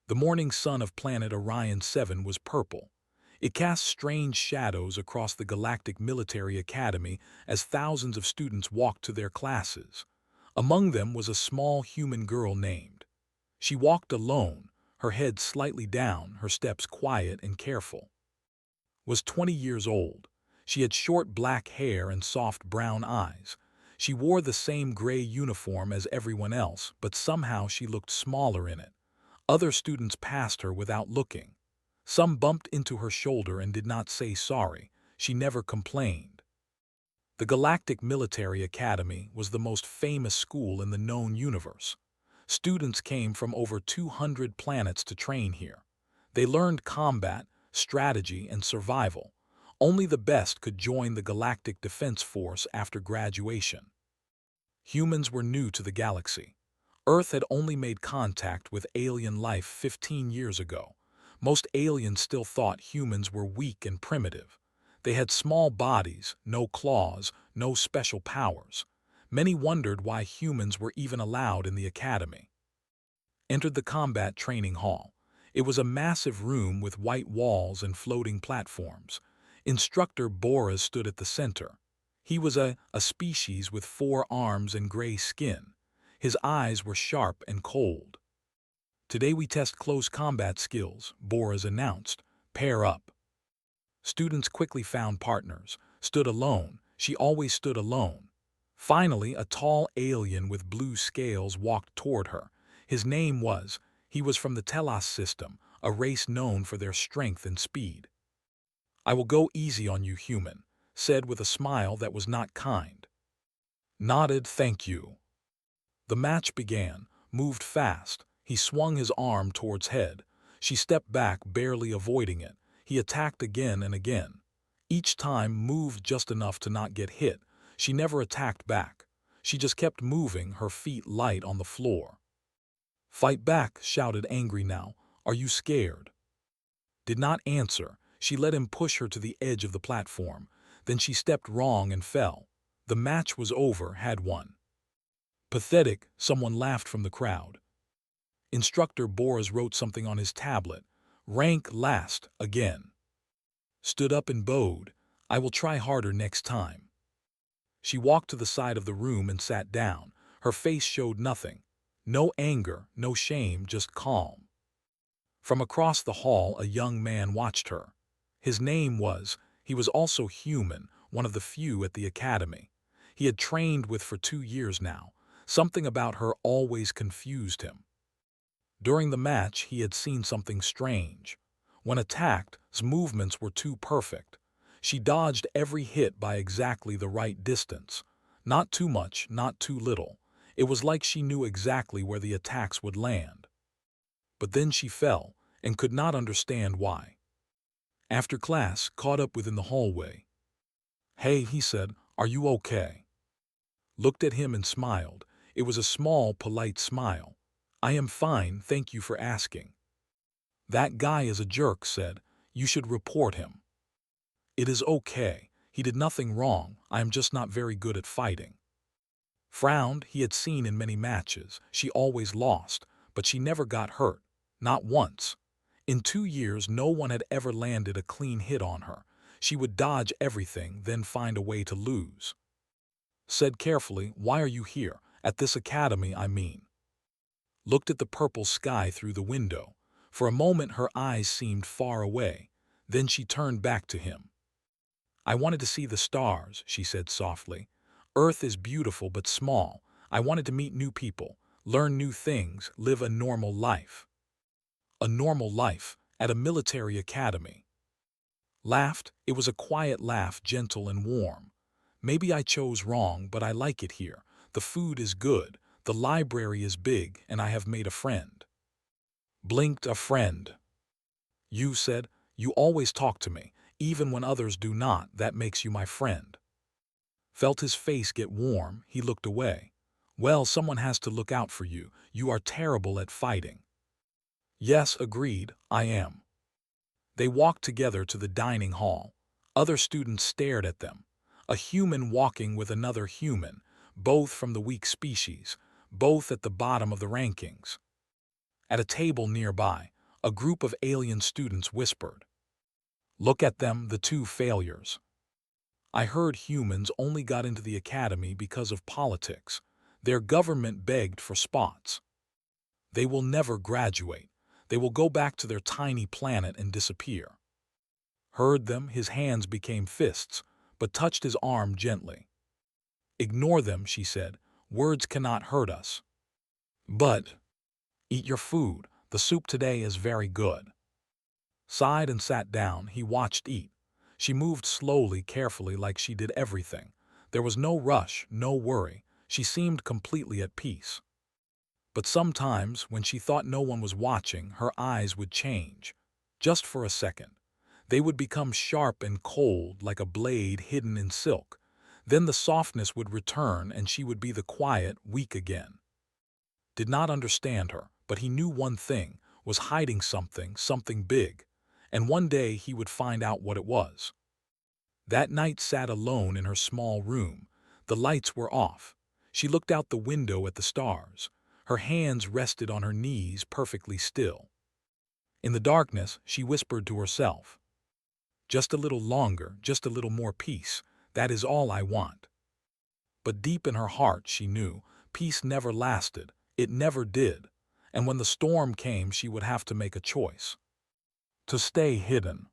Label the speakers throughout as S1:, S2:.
S1: The morning sun of planet Orion 7 was purple. It cast strange shadows across the Galactic Military Academy as thousands of students walked to their classes. Among them was a small human girl named. She walked alone, her head slightly down, her steps quiet and careful. Was 20 years old. She had short black hair and soft brown eyes. She wore the same gray uniform as everyone else, but somehow she looked smaller in it. Other students passed her without looking. Some bumped into her shoulder and did not say sorry. She never complained. The Galactic Military Academy was the most famous school in the known universe. Students came from over 200 planets to train here. They learned combat, strategy, and survival. Only the best could join the Galactic Defense Force after graduation. Humans were new to the galaxy. Earth had only made contact with alien life 15 years ago. Most aliens still thought humans were weak and primitive. They had small bodies, no claws, no special powers. Many wondered why humans were even allowed in the academy. Entered the combat training hall. It was a massive room with white walls and floating platforms. Instructor Boris stood at the center. He was a species with 4 arms and gray skin. His eyes were sharp and cold. "Today we test close combat skills," Boris announced. "Pair up." Students quickly found partners. Stood alone. She always stood alone. Finally, a tall alien with blue scales walked toward her. He was from the Telos system, a race known for their strength and speed. "I will go easy on you, human," said with a smile that was not kind. Nodded, "Thank you." The match began, moved fast. He swung his arm towards head. She stepped back, barely avoiding it. He attacked again and again. Each time moved just enough to not get hit. She never attacked back. She just kept moving, her feet light on the floor. "Fight back," shouted angry now. "Are you scared?" Did not answer. She let him push her to the edge of the platform. Then she stepped wrong and fell. The match was over, had won. "Pathetic," someone laughed from the crowd. Instructor Boris wrote something on his tablet. "Rank last, again." Stood up and bowed. "I will try harder next time." She walked to the side of the room and sat down. Her face showed nothing. No anger, no shame, just calm. From across the hall, a young man watched her. He was also human, one of the few at the academy. He had trained with for 2 years now. Something about her always confused him. During the match, he had seen something strange. When attacked, his movements were too perfect. She dodged every hit by exactly the right distance. Not too much, not too little. It was like she knew exactly where the attacks would land. But then she fell, and could not understand why. After class, caught up within the hallway. "Hey," he said, "are you okay?" Looked at him and smiled. It was a small, polite smile. "I am fine, thank you for asking." "That guy is a jerk," said. "You should report him." "It is okay. He did nothing wrong. I am just not very good at fighting." Frowned. He had seen in many matches. She always lost, but she never got hurt. Not once. In 2 years, no one had ever landed a clean hit on her. She would dodge everything, then find a way to lose. Said carefully, "Why are you here? At this academy, I mean." Looked at the purple sky through the window. For a moment her eyes seemed far away. Then she turned back to him. "I wanted to see the stars," she said softly. "Earth is beautiful but small. I wanted to meet new people, learn new things, live a normal life." A normal life, at a military academy. Laughed. It was a quiet laugh, gentle and warm. "Maybe I chose wrong, but I like it here. The food is good, the library is big, and I have made a friend." Blinked. "A friend?" "You," said. "You always talk to me, even when others do not. That makes you my friend." Felt his face get warm. He looked away. "Well, someone has to look out for you. You are terrible at fighting." "Yes," agreed, "I am." They walked together to the dining hall. Other students stared at them. A human walking with another human, both from the weak species, both at the bottom of the rankings. At a table nearby, A group of alien students whispered. "Look at them, the two failures. I heard humans only got into the academy because of politics. Their government begged for spots. They will never graduate. They will go back to their tiny planet and disappear." Heard them, his hands became fists, but touched his arm gently. "Ignore them," she said. "Words cannot hurt us. But eat your food. The soup today is very good." Sighed and sat down, he watched eat. She moved slowly, carefully, like she did everything. There was no rush, no worry. She seemed completely at peace. But sometimes, when she thought no one was watching, her eyes would change. Just for a second. They would become sharp and cold, like a blade hidden in silk. Then the softness would return, and she would be the quiet, weak again. Did not understand her, but he knew one thing, was hiding something, something big. And one day he would find out what it was. That night sat alone in her small room. The lights were off. She looked out the window at the stars. Her hands rested on her knees, perfectly still. In the darkness, she whispered to herself, "Just a little longer, just a little more peace. That is all I want." But deep in her heart, she knew, peace never lasted. It never did. And when the storm came, she would have to make a choice. To stay hidden,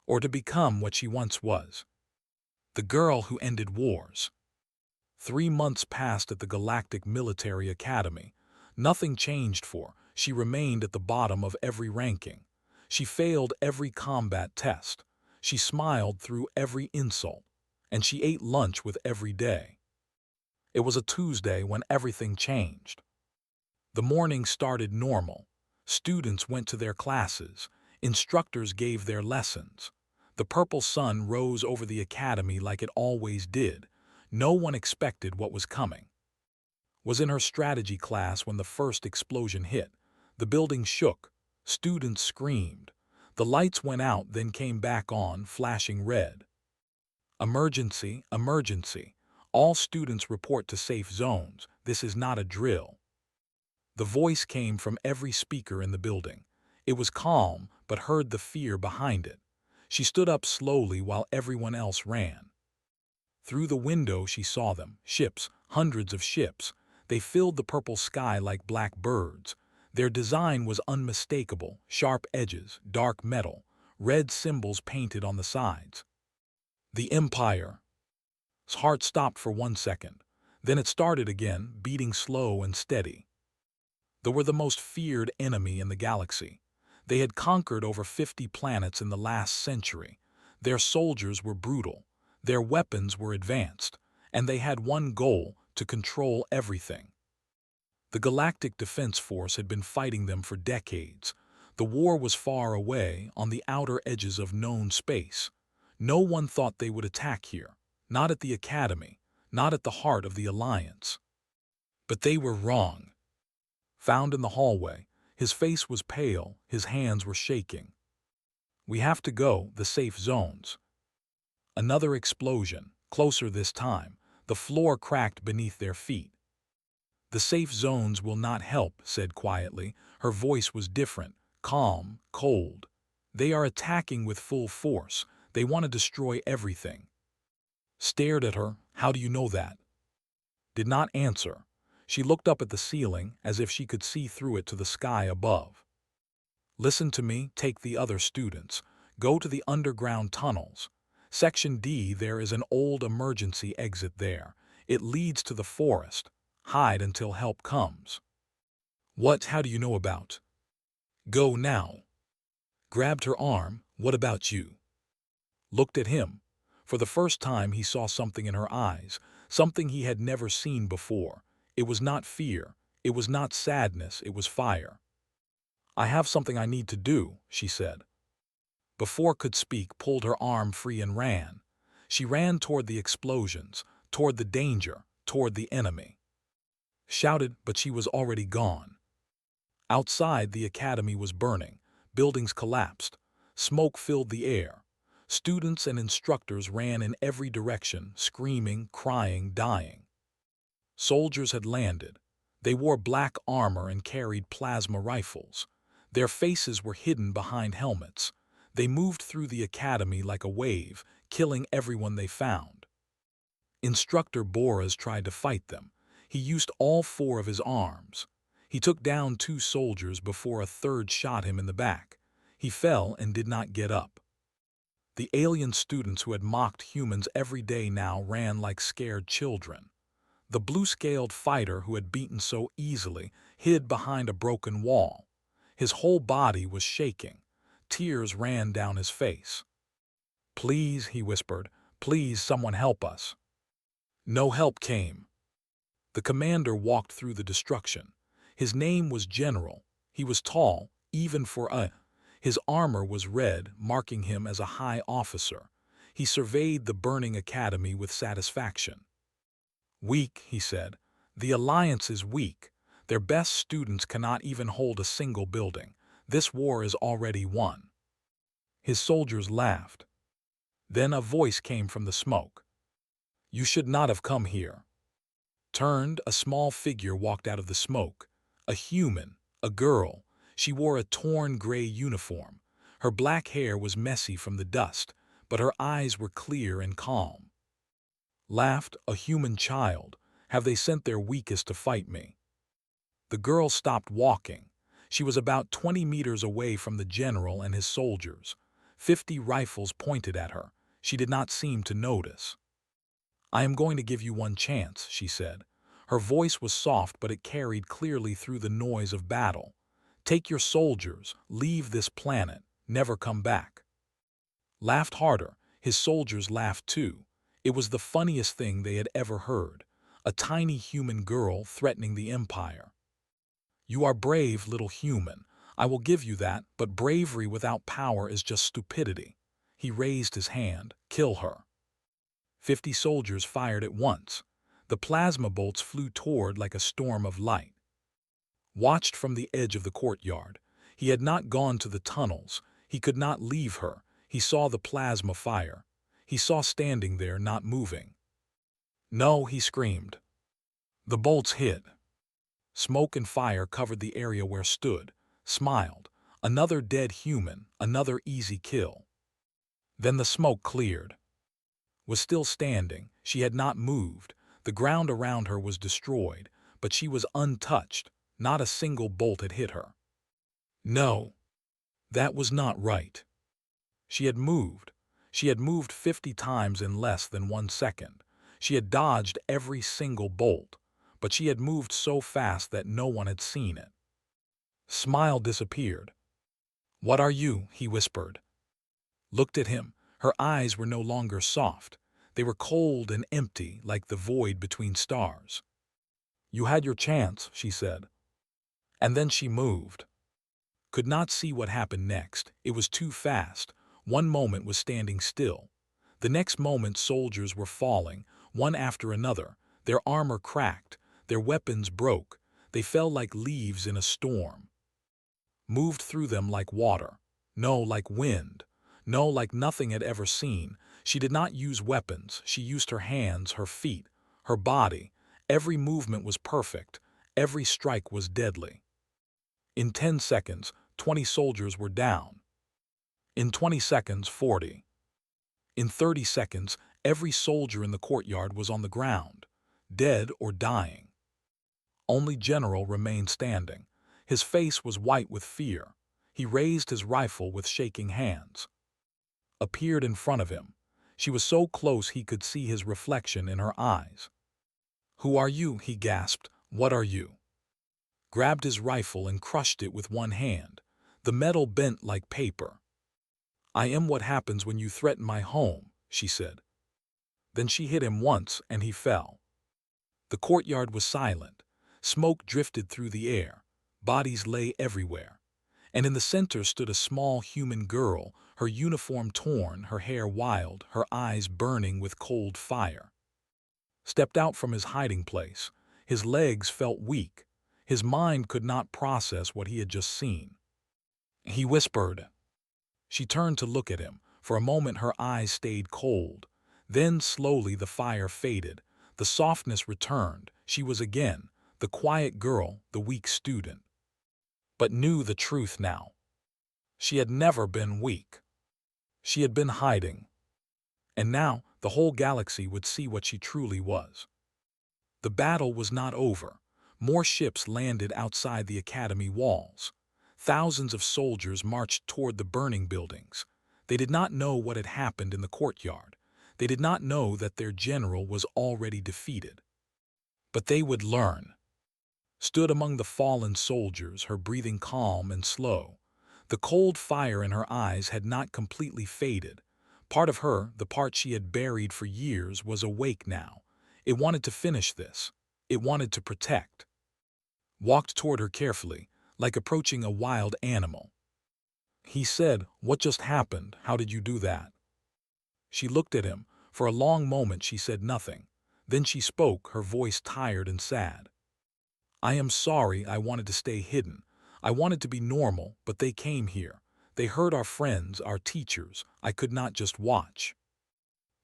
S1: or to become what she once was. The girl who ended wars. 3 months passed at the Galactic Military Academy. Nothing changed for her. She remained at the bottom of every ranking. She failed every combat test. She smiled through every insult. And she ate lunch with every day. It was a Tuesday when everything changed. The morning started normal. Students went to their classes. Instructors gave their lessons. The purple sun rose over the academy like it always did. No one expected what was coming. Was in her strategy class when the first explosion hit. The building shook. Students screamed. The lights went out, then came back on, flashing red. "Emergency, emergency. All students report to safe zones. This is not a drill." The voice came from every speaker in the building. It was calm, but heard the fear behind it. She stood up slowly while everyone else ran. Through the window she saw them, ships, hundreds of ships. They filled the purple sky like black birds. Their design was unmistakable, sharp edges, dark metal, red symbols painted on the sides. The Empire. His heart stopped for 1 second. Then it started again, beating slow and steady. They were the most feared enemy in the galaxy. They had conquered over 50 planets in the last century. Their soldiers were brutal. Their weapons were advanced. And they had one goal: to control everything. The Galactic Defense Force had been fighting them for decades. The war was far away, on the outer edges of known space. No one thought they would attack here. Not at the Academy. Not at the heart of the Alliance. But they were wrong. Found in the hallway, his face was pale, his hands were shaking. "We have to go, the safe zones." Another explosion, closer this time. The floor cracked beneath their feet. "The safe zones will not help," said quietly. Her voice was different, calm, cold. "They are attacking with full force. They want to destroy everything." Stared at her. "How do you know that?" Did not answer. She looked up at the ceiling, as if she could see through it to the sky above. "Listen to me, take the other students. Go to the underground tunnels. Section D, there is an old emergency exit there. It leads to the forest. Hide until help comes." "What? How do you know about?" "Go now." Grabbed her arm. "What about you?" Looked at him. For the first time he saw something in her eyes, something he had never seen before. It was not fear. It was not sadness. It was fire. "I have something I need to do," she said. Before could speak, pulled her arm free and ran. She ran toward the explosions, toward the danger, toward the enemy. Shouted, but she was already gone. Outside, the academy was burning. Buildings collapsed. Smoke filled the air. Students and instructors ran in every direction, screaming, crying, dying. Soldiers had landed. They wore black armor and carried plasma rifles. Their faces were hidden behind helmets. They moved through the academy like a wave, killing everyone they found. Instructor Boras tried to fight them. He used all four of his arms. He took down two soldiers before a third shot him in the back. He fell and did not get up. The alien students who had mocked humans every day now ran like scared children. The blue-scaled fighter who had beaten so easily hid behind a broken wall. His whole body was shaking. Tears ran down his face. "Please," he whispered, "please, someone help us." No help came. The commander walked through the destruction. His name was General. He was tall, even for a... His armor was red, marking him as a high officer. He surveyed the burning academy with satisfaction. "Weak," he said. "The Alliance is weak. Their best students cannot even hold a single building. This war is already won." His soldiers laughed. Then a voice came from the smoke. "You should not have come here." Turned, a small figure walked out of the smoke. A human, a girl. She wore a torn gray uniform. Her black hair was messy from the dust, but her eyes were clear and calm. Laughed, a human child. "Have they sent their weakest to fight me?" The girl stopped walking. She was about 20 meters away from the general and his soldiers. 50 rifles pointed at her. She did not seem to notice. "I am going to give you one chance," she said. Her voice was soft, but it carried clearly through the noise of battle. "Take your soldiers, leave this planet, never come back." Laughed harder. His soldiers laughed too. It was the funniest thing they had ever heard. A tiny human girl threatening the Empire. "You are brave, little human. I will give you that, but bravery without power is just stupidity." He raised his hand. "Kill her." 50 soldiers fired at once. The plasma bolts flew toward like a storm of light. Watched from the edge of the courtyard. He had not gone to the tunnels. He could not leave her. He saw the plasma fire. He saw standing there, not moving. "No," he screamed. The bolts hit. Smoke and fire covered the area where stood. Smiled. Another dead human, another easy kill. Then the smoke cleared. Was still standing. She had not moved. The ground around her was destroyed, but she was untouched. Not a single bolt had hit her. No, that was not right. She had moved. She had moved 50 times in less than 1 second. She had dodged every single bolt, but she had moved so fast that no one had seen it. Smile disappeared. "What are you?" he whispered. Looked at him. Her eyes were no longer soft. They were cold and empty, like the void between stars. "You had your chance," she said. And then she moved. Could not see what happened next. It was too fast. One moment was standing still. The next moment soldiers were falling, one after another. Their armor cracked. Their weapons broke. They fell like leaves in a storm. Moved through them like water. No, like wind. No, like nothing had ever seen. She did not use weapons. She used her hands, her feet, her body. Every movement was perfect. Every strike was deadly. In 10 seconds, 20 soldiers were down. In 20 seconds, 40. In 30 seconds, every soldier in the courtyard was on the ground, dead or dying. Only General remained standing. His face was white with fear. He raised his rifle with shaking hands. Appeared in front of him. She was so close he could see his reflection in her eyes. "Who are you?" he gasped. "What are you?" Grabbed his rifle and crushed it with one hand. The metal bent like paper. "I am what happens when you threaten my home," she said. Then she hit him once and he fell. The courtyard was silent. Smoke drifted through the air. Bodies lay everywhere. And in the center stood a small human girl, her uniform torn, her hair wild, her eyes burning with cold fire. Stepped out from his hiding place. His legs felt weak. His mind could not process what he had just seen. He whispered. She turned to look at him. For a moment her eyes stayed cold. Then slowly the fire faded. The softness returned. She was again the quiet girl, the weak student. but knew the truth now. She had never been weak. She had been hiding. And now the whole galaxy would see what she truly was. The battle was not over. More ships landed outside the academy walls. Thousands of soldiers marched toward the burning buildings. They did not know what had happened in the courtyard. They did not know that their general was already defeated. But they would learn. Stood among the fallen soldiers, her breathing calm and slow. The cold fire in her eyes had not completely faded. Part of her, the part she had buried for years, was awake now. It wanted to finish this. It wanted to protect. Walked toward her carefully, like approaching a wild animal. He said, "What just happened? How did you do that?" She looked at him. For a long moment she said nothing. Then she spoke, her voice tired and sad. "I am sorry. I wanted to stay hidden. I wanted to be normal, but they came here. They hurt our friends, our teachers. I could not just watch.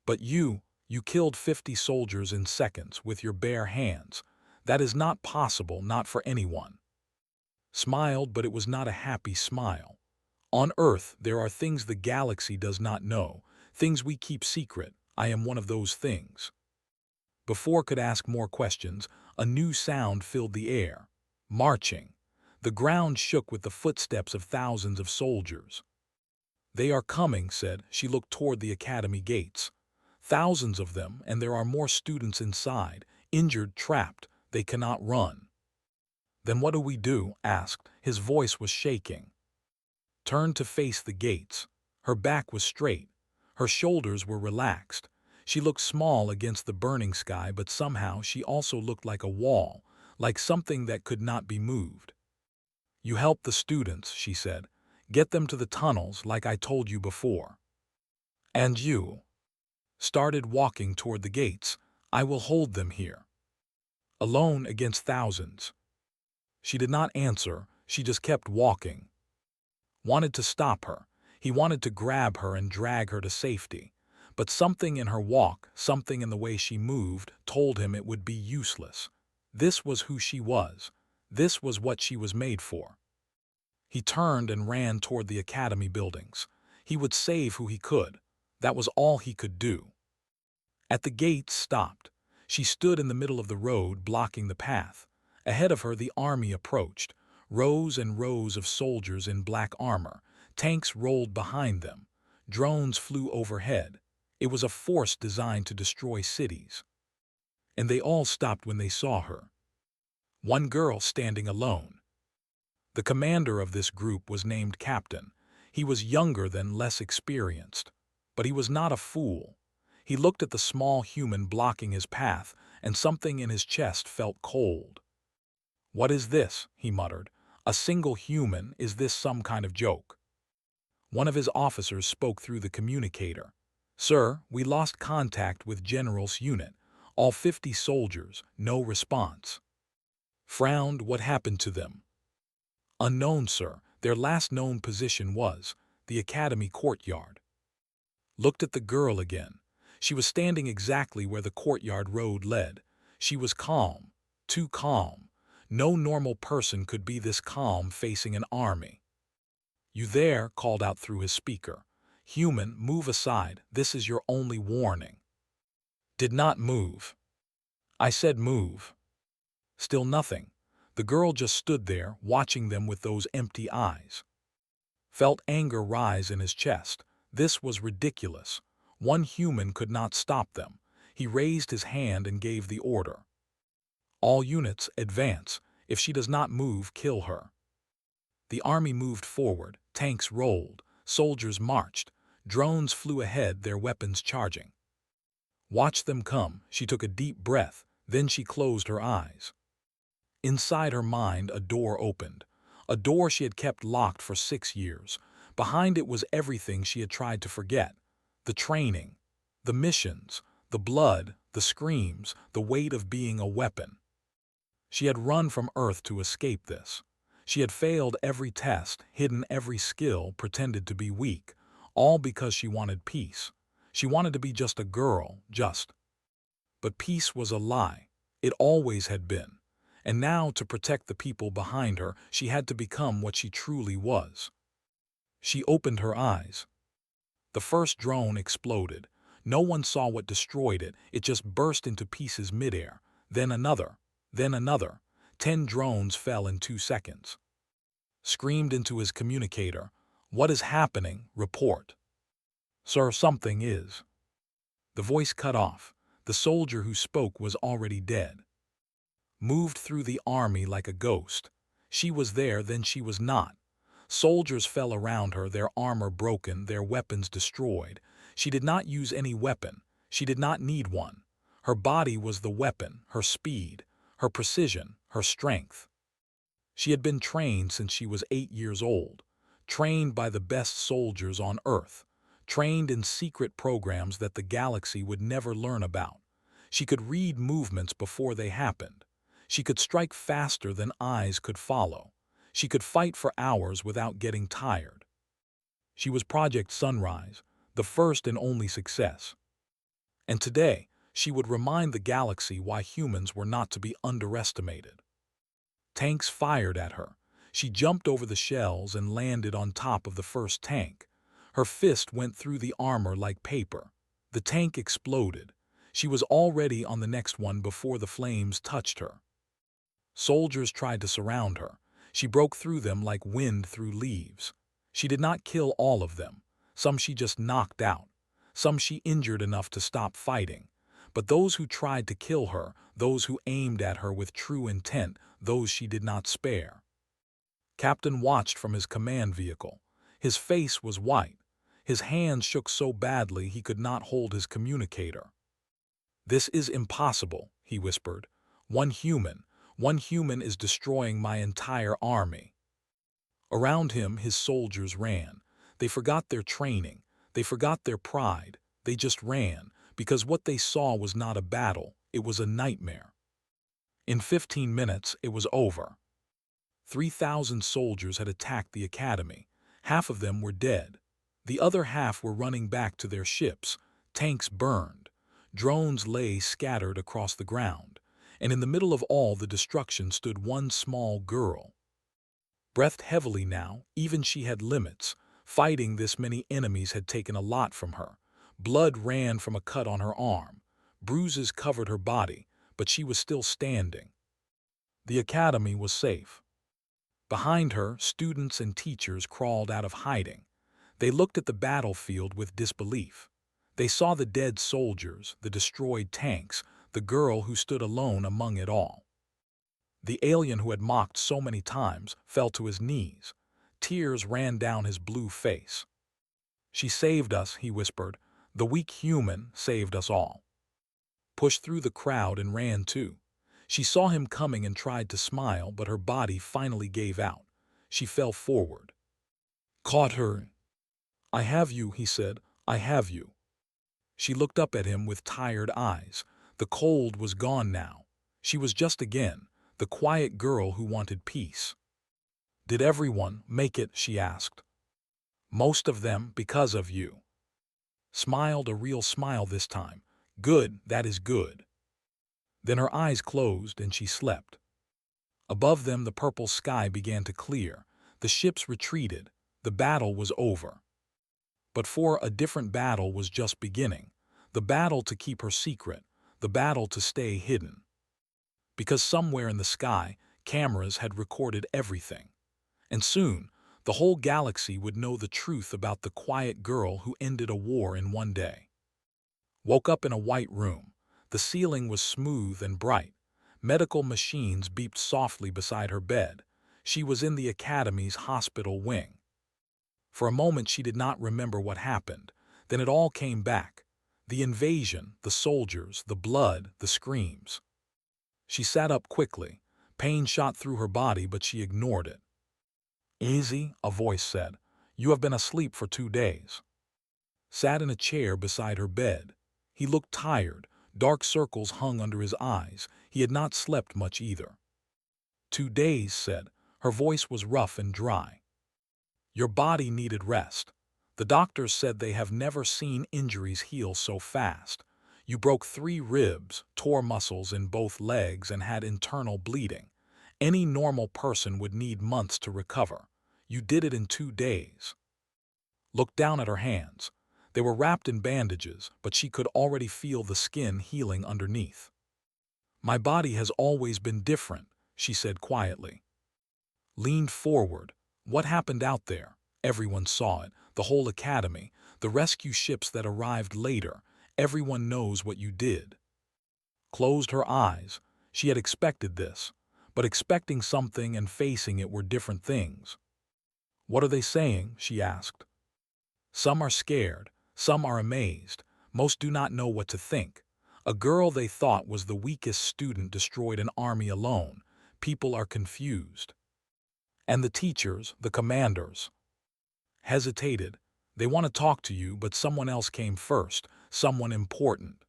S1: But you killed 50 soldiers in seconds with your bare hands. That is not possible, not for anyone." Smiled, but it was not a happy smile. On Earth, there are things the galaxy does not know, things we keep secret. I am one of those things. Before could ask more questions, a new sound filled the air. Marching. The ground shook with the footsteps of thousands of soldiers. "They are coming," said. She looked toward the academy gates. Thousands of them, and there are more students inside, injured, trapped. They cannot run. "Then what do we do?" asked. His voice was shaking. Turned to face the gates. Her back was straight. Her shoulders were relaxed. She looked small against the burning sky, but somehow she also looked like a wall, like something that could not be moved. "You help the students," she said. "Get them to the tunnels like I told you before. And you." Started walking toward the gates. "I will hold them here." Alone against thousands. She did not answer. She just kept walking. Wanted to stop her. He wanted to grab her and drag her to safety. But something in her walk, something in the way she moved, told him it would be useless. This was who she was. This was what she was made for. He turned and ran toward the academy buildings. He would save who he could. That was all he could do. At the gates stopped. She stood in the middle of the road, blocking the path. Ahead of her the army approached. Rows and rows of soldiers in black armor. Tanks rolled behind them. Drones flew overhead. It was a force designed to destroy cities. And they all stopped when they saw her. One girl standing alone. The commander of this group was named Captain. He was younger than less experienced. But he was not a fool. He looked at the small human blocking his path, and something in his chest felt cold. "What is this?" he muttered. "A single human? Is this some kind of joke?" One of his officers spoke through the communicator. "Sir, we lost contact with General's unit. All 50 soldiers, no response." Frowned. "What happened to them?" "Unknown, sir. Their last known position was the academy courtyard." Looked at the girl again. She was standing exactly where the courtyard road led. She was calm, too calm. No normal person could be this calm facing an army. "You there?" called out through his speaker. "Human, move aside. This is your only warning." Did not move. I said move. Still nothing. The girl just stood there, watching them with those empty eyes. Felt anger rise in his chest. This was ridiculous. One human could not stop them. He raised his hand and gave the order. "All units, advance. If she does not move, kill her." The army moved forward. Tanks rolled. Soldiers marched. Drones flew ahead, their weapons charging. Watch them come. She took a deep breath. Then she closed her eyes. Inside her mind, a door opened. A door she had kept locked for 6 years. Behind it was everything she had tried to forget. The training, the missions, the blood, the screams, the weight of being a weapon. She had run from Earth to escape this. She had failed every test, hidden every skill, pretended to be weak, all because she wanted peace. She wanted to be just a girl, just. But peace was a lie. It always had been. And now, to protect the people behind her, she had to become what she truly was. She opened her eyes. The first drone exploded. No one saw what destroyed it. It just burst into pieces midair. Then another. Then another. 10 drones fell in 2 seconds. Screamed into his communicator. "What is happening? Report." "Sir, something is." The voice cut off. The soldier who spoke was already dead. Moved through the army like a ghost. She was there, then she was not. Soldiers fell around her, their armor broken, their weapons destroyed. She did not use any weapon. She did not need one. Her body was the weapon, her speed, her precision, her strength. She had been trained since she was 8 years old, trained by the best soldiers on Earth, trained in secret programs that the galaxy would never learn about. She could read movements before they happened. She could strike faster than eyes could follow. She could fight for hours without getting tired. She was Project Sunrise, the first and only success. And today, she would remind the galaxy why humans were not to be underestimated. Tanks fired at her. She jumped over the shells and landed on top of the first tank. Her fist went through the armor like paper. The tank exploded. She was already on the next one before the flames touched her. Soldiers tried to surround her. She broke through them like wind through leaves. She did not kill all of them. Some she just knocked out. Some she injured enough to stop fighting. But those who tried to kill her, those who aimed at her with true intent, those she did not spare. Captain watched from his command vehicle. His face was white. His hands shook so badly he could not hold his communicator. "This is impossible," he whispered. One human is destroying my entire army." Around him, his soldiers ran. They forgot their training. They forgot their pride. They just ran, because what they saw was not a battle. It was a nightmare. In 15 minutes, it was over. 3,000 soldiers had attacked the academy. Half of them were dead. The other half were running back to their ships. Tanks burned. Drones lay scattered across the ground. And in the middle of all the destruction stood one small girl. Breathed heavily now, even she had limits. Fighting this many enemies had taken a lot from her. Blood ran from a cut on her arm. Bruises covered her body, but she was still standing. The academy was safe. Behind her, students and teachers crawled out of hiding. They looked at the battlefield with disbelief. They saw the dead soldiers, the destroyed tanks, the girl who stood alone among it all. The alien who had mocked so many times fell to his knees. Tears ran down his blue face. "She saved us," he whispered. "The weak human saved us all." Pushed through the crowd and ran too. She saw him coming and tried to smile, but her body finally gave out. She fell forward. Caught her. "I have you," he said. "I have you." She looked up at him with tired eyes. The cold was gone now. She was just again, the quiet girl who wanted peace. "Did everyone make it?" she asked. "Most of them, because of you." Smiled, a real smile this time. "Good, that is good." Then her eyes closed and she slept. Above them the purple sky began to clear. The ships retreated. The battle was over. But for a different battle was just beginning. The battle to keep her secret. The battle to stay hidden. Because somewhere in the sky, cameras had recorded everything. And soon, the whole galaxy would know the truth about the quiet girl who ended a war in one day. Woke up in a white room. The ceiling was smooth and bright. Medical machines beeped softly beside her bed. She was in the academy's hospital wing. For a moment she did not remember what happened. Then it all came back. The invasion, the soldiers, the blood, the screams. She sat up quickly. Pain shot through her body, but she ignored it. "Easy," a voice said. "You have been asleep for 2 days." Sat in a chair beside her bed. He looked tired. Dark circles hung under his eyes. He had not slept much either. 2 days, said. Her voice was rough and dry. Your body needed rest. The doctors said they have never seen injuries heal so fast. You broke 3 ribs, tore muscles in both legs, and had internal bleeding. Any normal person would need months to recover. You did it in 2 days. Looked down at her hands. They were wrapped in bandages, but she could already feel the skin healing underneath. My body has always been different, she said quietly. Leaned forward. What happened out there? Everyone saw it, the whole academy, the rescue ships that arrived later. Everyone knows what you did. Closed her eyes. She had expected this, but expecting something and facing it were different things. What are they saying? She asked. Some are scared, some are amazed, most do not know what to think. A girl they thought was the weakest student destroyed an army alone. People are confused. And the teachers, the commanders, hesitated. They want to talk to you, but someone else came first, someone important.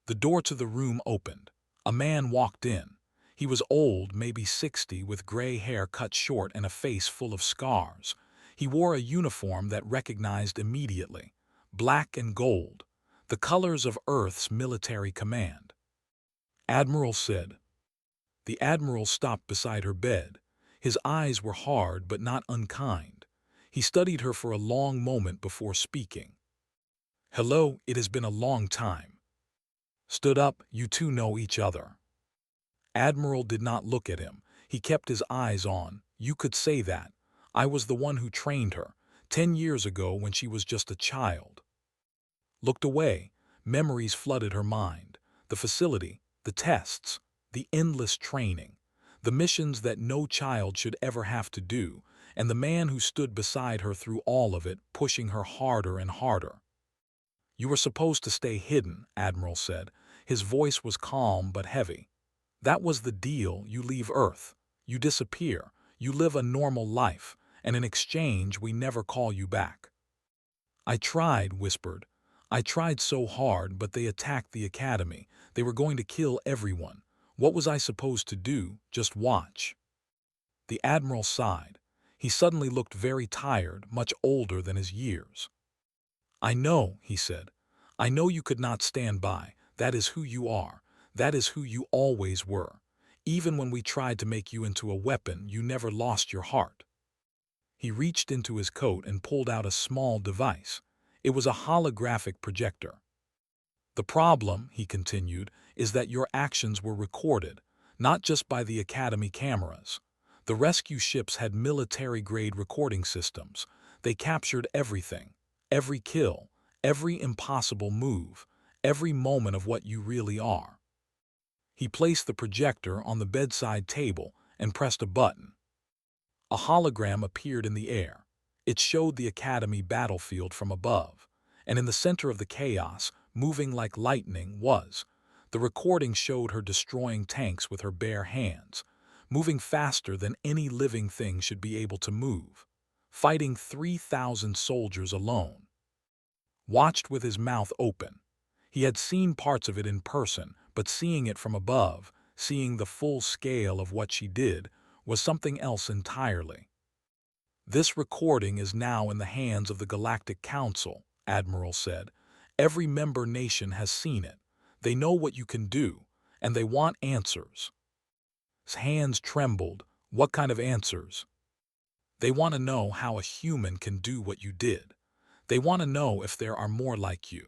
S1: The door to the room opened. A man walked in. He was old, maybe 60, with gray hair cut short and a face full of scars. He wore a uniform that recognized immediately, black and gold, the colors of Earth's military command. Admiral said. The admiral stopped beside her bed. His eyes were hard but not unkind. He studied her for a long moment before speaking. Hello, it has been a long time. Stood up, you two know each other. Admiral did not look at him. He kept his eyes on. You could say that. I was the one who trained her, 10 years ago when she was just a child. Looked away. Memories flooded her mind. The facility, the tests, the endless training, the missions that no child should ever have to do, and the man who stood beside her through all of it, pushing her harder and harder. You were supposed to stay hidden, Admiral said. His voice was calm but heavy. That was the deal. You leave Earth. You disappear. You live a normal life, and in exchange we never call you back. I tried, whispered. I tried so hard, but they attacked the academy. They were going to kill everyone. What was I supposed to do? Just watch. The Admiral sighed. He suddenly looked very tired, much older than his years. I know, he said. I know you could not stand by. That is who you are. That is who you always were. Even when we tried to make you into a weapon, you never lost your heart. He reached into his coat and pulled out a small device. It was a holographic projector. The problem, he continued, is that your actions were recorded, not just by the Academy cameras. The rescue ships had military-grade recording systems. They captured everything, every kill, every impossible move, every moment of what you really are. He placed the projector on the bedside table and pressed a button. A hologram appeared in the air. It showed the Academy battlefield from above, and in the center of the chaos, moving like lightning, was. The recording showed her destroying tanks with her bare hands, moving faster than any living thing should be able to move, fighting 3,000 soldiers alone. Watched with his mouth open. He had seen parts of it in person, but seeing it from above, seeing the full scale of what she did, was something else entirely. This recording is now in the hands of the Galactic Council, Admiral said. Every member nation has seen it. They know what you can do, and they want answers. His hands trembled. What kind of answers? They want to know how a human can do what you did. They want to know if there are more like you.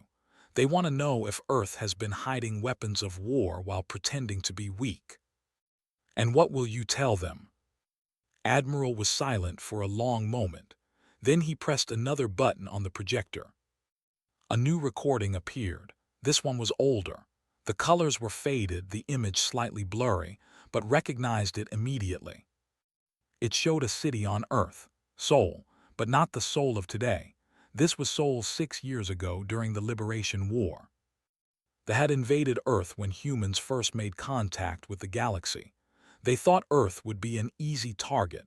S1: They want to know if Earth has been hiding weapons of war while pretending to be weak. And what will you tell them? Admiral was silent for a long moment. Then he pressed another button on the projector. A new recording appeared. This one was older. The colors were faded, the image slightly blurry, but recognized it immediately. It showed a city on Earth, Seoul, but not the Seoul of today. This was Seoul 6 years ago during the Liberation War. They had invaded Earth when humans first made contact with the galaxy. They thought Earth would be an easy target,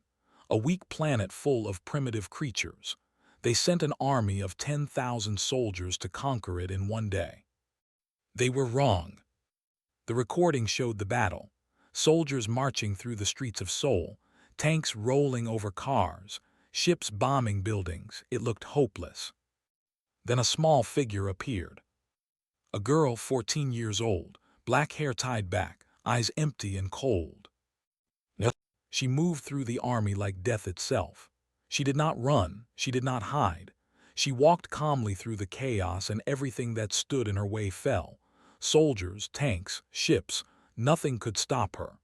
S1: a weak planet full of primitive creatures. They sent an army of 10,000 soldiers to conquer it in one day. They were wrong. The recording showed the battle. Soldiers marching through the streets of Seoul, tanks rolling over cars, ships bombing buildings. It looked hopeless. Then a small figure appeared. A girl 14 years old, black hair tied back, eyes empty and cold. She moved through the army like death itself. She did not run, she did not hide. She walked calmly through the chaos, and everything that stood in her way fell. Soldiers, tanks, ships, nothing could stop her.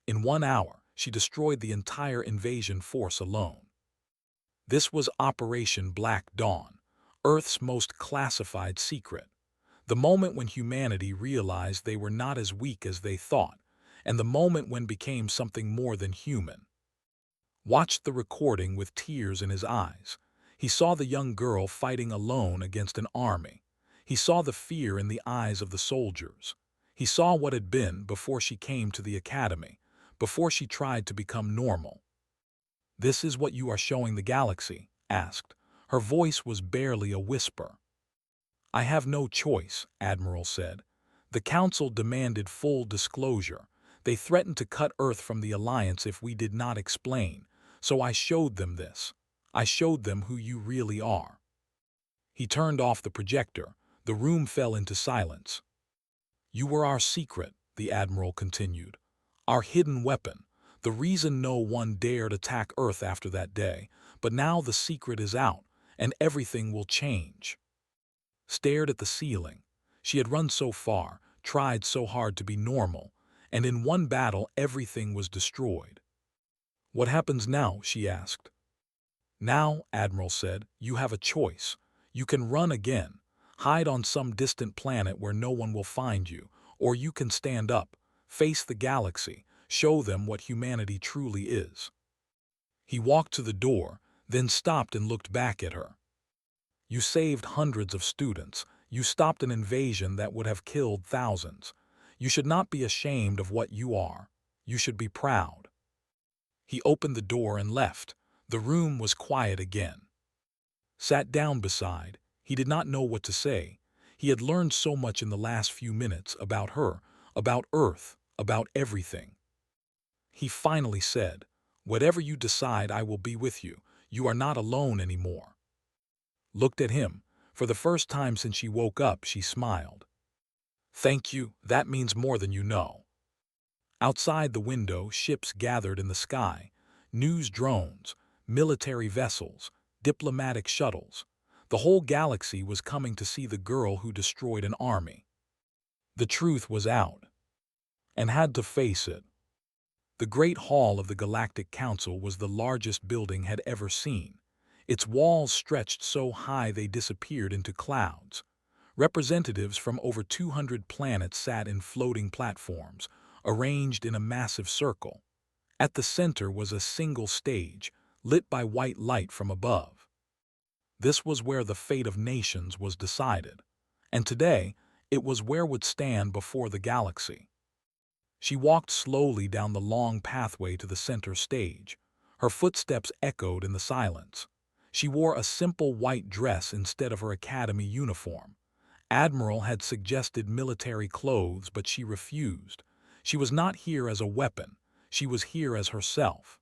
S1: In 1 hour, she destroyed the entire invasion force alone. This was Operation Black Dawn, Earth's most classified secret. The moment when humanity realized they were not as weak as they thought, and the moment when became something more than human. Watched the recording with tears in his eyes. He saw the young girl fighting alone against an army. He saw the fear in the eyes of the soldiers. He saw what had been before she came to the academy, before she tried to become normal. "This is what you are showing the galaxy?" asked. Her voice was barely a whisper. "I have no choice," Admiral said. "The Council demanded full disclosure. They threatened to cut Earth from the Alliance if we did not explain. So I showed them this. I showed them who you really are." He turned off the projector. The room fell into silence. "You were our secret," the Admiral continued. "Our hidden weapon. The reason no one dared attack Earth after that day. But now the secret is out, and everything will change." Stared at the ceiling. She had run so far, tried so hard to be normal, and in one battle everything was destroyed. "What happens now?" she asked. "Now," Admiral said, "you have a choice. You can run again, hide on some distant planet where no one will find you, or you can stand up, face the galaxy, show them what humanity truly is." He walked to the door, then stopped and looked back at her. "You saved hundreds of students. You stopped an invasion that would have killed thousands. You should not be ashamed of what you are. You should be proud." He opened the door and left. The room was quiet again. Sat down beside. He did not know what to say. He had learned so much in the last few minutes about her, about Earth, about everything. He finally said, "Whatever you decide, I will be with you. You are not alone anymore." Looked at him. For the first time since she woke up, she smiled. "Thank you, that means more than you know." Outside the window, ships gathered in the sky. News drones, military vessels, diplomatic shuttles. The whole galaxy was coming to see the girl who destroyed an army. The truth was out, and had to face it. The Great Hall of the Galactic Council was the largest building had ever seen. Its walls stretched so high they disappeared into clouds. Representatives from over 200 planets sat in floating platforms, arranged in a massive circle. At the center was a single stage, lit by white light from above. This was where the fate of nations was decided, and today it was where would stand before the galaxy. She walked slowly down the long pathway to the center stage. Her footsteps echoed in the silence. She wore a simple white dress instead of her academy uniform. Admiral had suggested military clothes, but she refused. She was not here as a weapon. She was here as herself.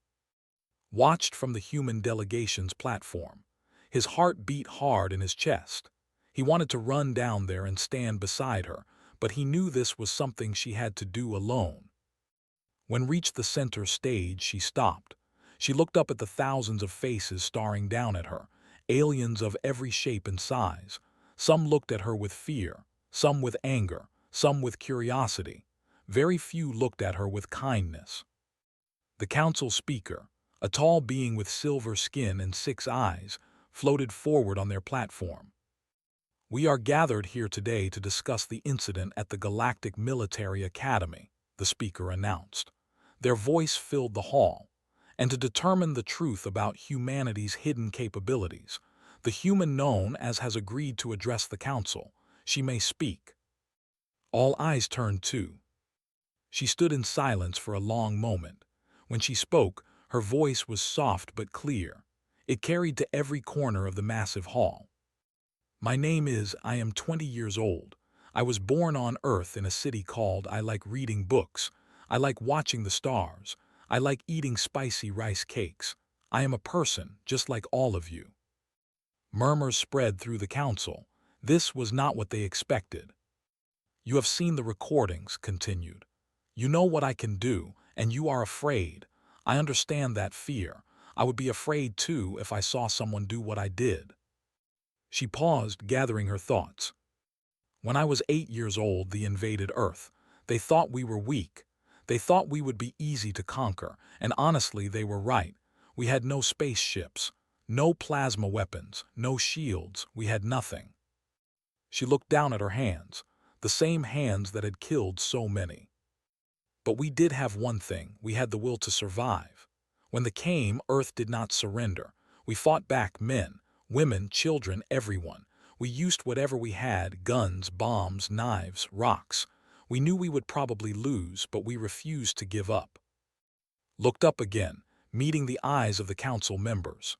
S1: Watched from the human delegation's platform. His heart beat hard in his chest. He wanted to run down there and stand beside her, but he knew this was something she had to do alone. When reached the center stage, she stopped. She looked up at the thousands of faces staring down at her, aliens of every shape and size. Some looked at her with fear, some with anger, some with curiosity. Very few looked at her with kindness. The council speaker, a tall being with silver skin and 6 eyes, floated forward on their platform. "We are gathered here today to discuss the incident at the Galactic Military Academy," the speaker announced. Their voice filled the hall. "And to determine the truth about humanity's hidden capabilities. The human known as has agreed to address the council. She may speak." All eyes turned to. She stood in silence for a long moment. When she spoke, her voice was soft but clear. It carried to every corner of the massive hall. "My name is, I am 20 years old. I was born on Earth in a city called I like reading books. I like watching the stars. I like eating spicy rice cakes. I am a person, just like all of you." Murmurs spread through the council. This was not what they expected. "You have seen the recordings," continued. "You know what I can do, and you are afraid. I understand that fear. I would be afraid too if I saw someone do what I did." She paused, gathering her thoughts. "When I was 8 years old, they invaded Earth. They thought we were weak. They thought we would be easy to conquer, and honestly, they were right. We had no spaceships, no plasma weapons, no shields. We had nothing." She looked down at her hands, the same hands that had killed so many. "But we did have one thing. We had the will to survive. When they came, Earth did not surrender. We fought back, men, women, children, everyone. We used whatever we had, guns, bombs, knives, rocks. We knew we would probably lose, but we refused to give up." Looked up again, meeting the eyes of the council members.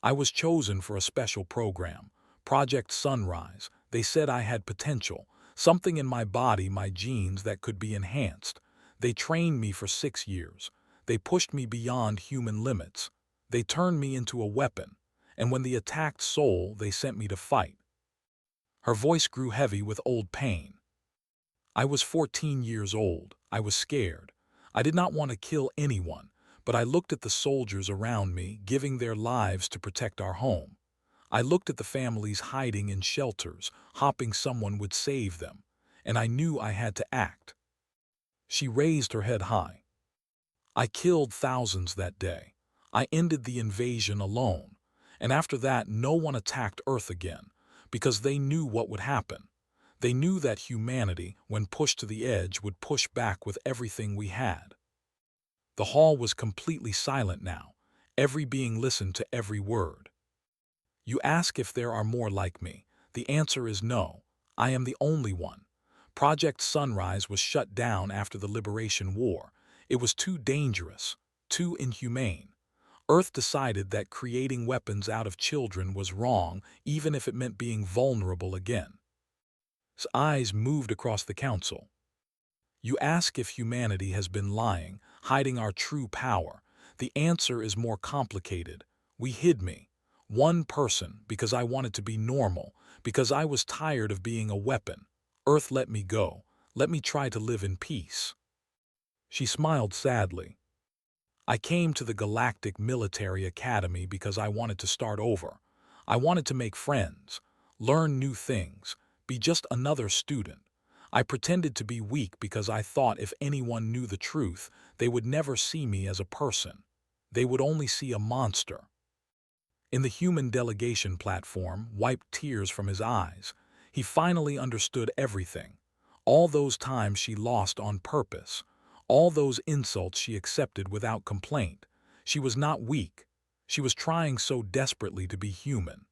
S1: "I was chosen for a special program, Project Sunrise. They said I had potential, something in my body, my genes that could be enhanced. They trained me for 6 years. They pushed me beyond human limits. They turned me into a weapon, and when they attacked Seoul, they sent me to fight." Her voice grew heavy with old pain. "I was 14 years old. I was scared. I did not want to kill anyone, but I looked at the soldiers around me, giving their lives to protect our home. I looked at the families hiding in shelters, hoping someone would save them, and I knew I had to act." She raised her head high. "I killed thousands that day. I ended the invasion alone, and after that no one attacked Earth again, because they knew what would happen. They knew that humanity, when pushed to the edge, would push back with everything we had." The hall was completely silent now. Every being listened to every word. "You ask if there are more like me. The answer is no. I am the only one. Project Sunrise was shut down after the Liberation War. It was too dangerous, too inhumane. Earth decided that creating weapons out of children was wrong, even if it meant being vulnerable again." His eyes moved across the council. "You ask if humanity has been lying, hiding our true power. The answer is more complicated. We hid me. One person, because I wanted to be normal, because I was tired of being a weapon. Earth let me go. Let me try to live in peace." She smiled sadly. "I came to the Galactic Military Academy because I wanted to start over. I wanted to make friends, learn new things, be just another student. I pretended to be weak because I thought if anyone knew the truth, they would never see me as a person. They would only see a monster." In the human delegation platform wiped tears from his eyes. He finally understood everything. All those times she lost on purpose. All those insults she accepted without complaint. She was not weak. She was trying so desperately to be human.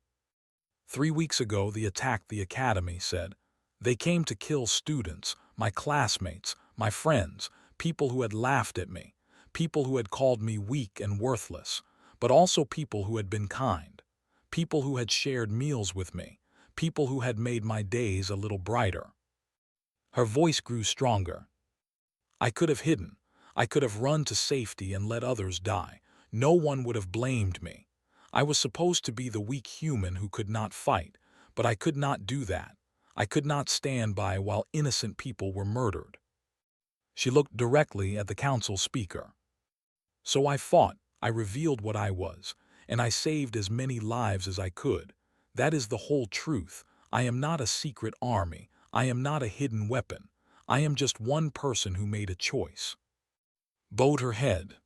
S1: 3 weeks ago they attacked the academy, said. They came to kill students, my classmates, my friends, people who had laughed at me, people who had called me weak and worthless, but also people who had been kind, people who had shared meals with me, people who had made my days a little brighter. Her voice grew stronger. "I could have hidden. I could have run to safety and let others die. No one would have blamed me. I was supposed to be the weak human who could not fight, but I could not do that. I could not stand by while innocent people were murdered." She looked directly at the council speaker. "So I fought, I revealed what I was, and I saved as many lives as I could. That is the whole truth. I am not a secret army. I am not a hidden weapon. I am just one person who made a choice." Bowed her head.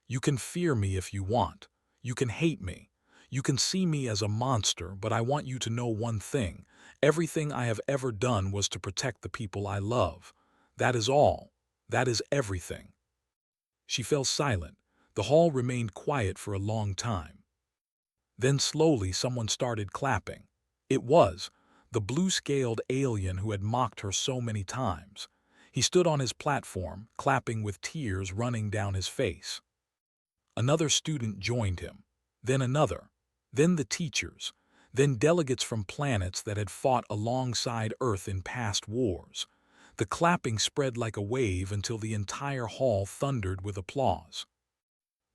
S1: "You can fear me if you want. You can hate me. You can see me as a monster, but I want you to know one thing. Everything I have ever done was to protect the people I love. That is all. That is everything." She fell silent. The hall remained quiet for a long time. Then slowly someone started clapping. It was the blue-scaled alien who had mocked her so many times. He stood on his platform, clapping with tears running down his face. Another student joined him, then another, then the teachers, then delegates from planets that had fought alongside Earth in past wars. The clapping spread like a wave until the entire hall thundered with applause.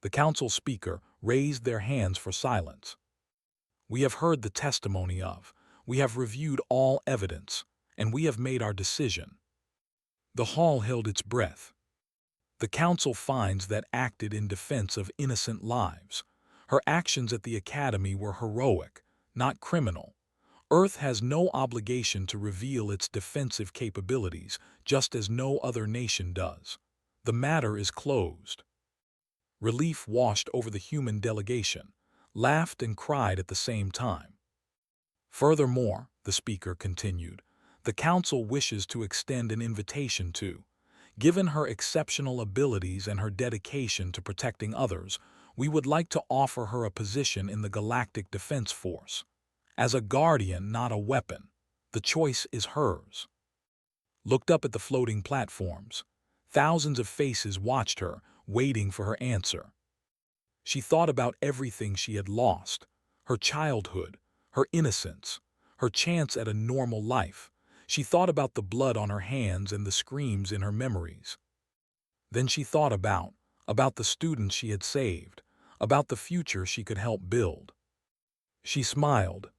S1: The council speaker raised their hands for silence. "We have heard the testimony of, we have reviewed all evidence, and we have made our decision." The hall held its breath. The council finds that acted in defense of innocent lives. Her actions at the academy were heroic, not criminal. Earth has no obligation to reveal its defensive capabilities, just as no other nation does. The matter is closed. Relief washed over the human delegation, laughed and cried at the same time. Furthermore, the speaker continued, the council wishes to extend an invitation to. Given her exceptional abilities and her dedication to protecting others, we would like to offer her a position in the Galactic Defense Force. As a guardian, not a weapon, the choice is hers. Looked up at the floating platforms. Thousands of faces watched her, waiting for her answer. She thought about everything she had lost, her childhood, her innocence, her chance at a normal life. She thought about the blood on her hands and the screams in her memories. Then she thought about the students she had saved, about the future she could help build. She smiled.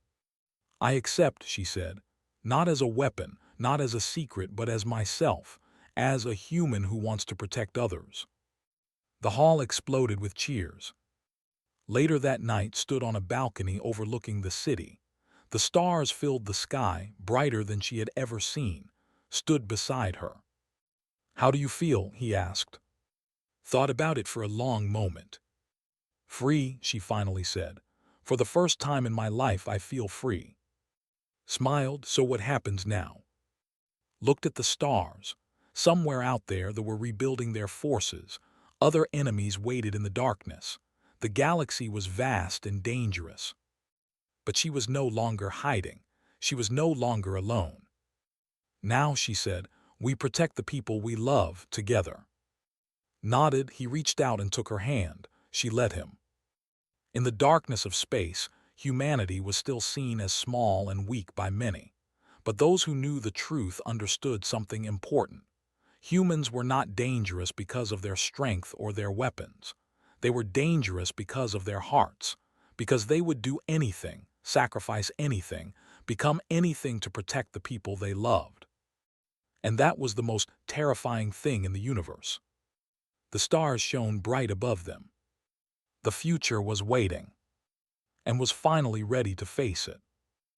S1: I accept, she said, not as a weapon, not as a secret, but as myself, as a human who wants to protect others. The hall exploded with cheers. Later that night stood on a balcony overlooking the city. The stars filled the sky, brighter than she had ever seen, stood beside her. How do you feel? He asked. Thought about it for a long moment. Free, she finally said. For the first time in my life I feel free. Smiled, so what happens now? Looked at the stars. Somewhere out there they were rebuilding their forces. Other enemies waited in the darkness. The galaxy was vast and dangerous. But she was no longer hiding. She was no longer alone. Now, she said, we protect the people we love together. Nodded, he reached out and took her hand. She let him. In the darkness of space, humanity was still seen as small and weak by many. But those who knew the truth understood something important. Humans were not dangerous because of their strength or their weapons. They were dangerous because of their hearts, because they would do anything, sacrifice anything, become anything to protect the people they loved. And that was the most terrifying thing in the universe. The stars shone bright above them. The future was waiting, and was finally ready to face it.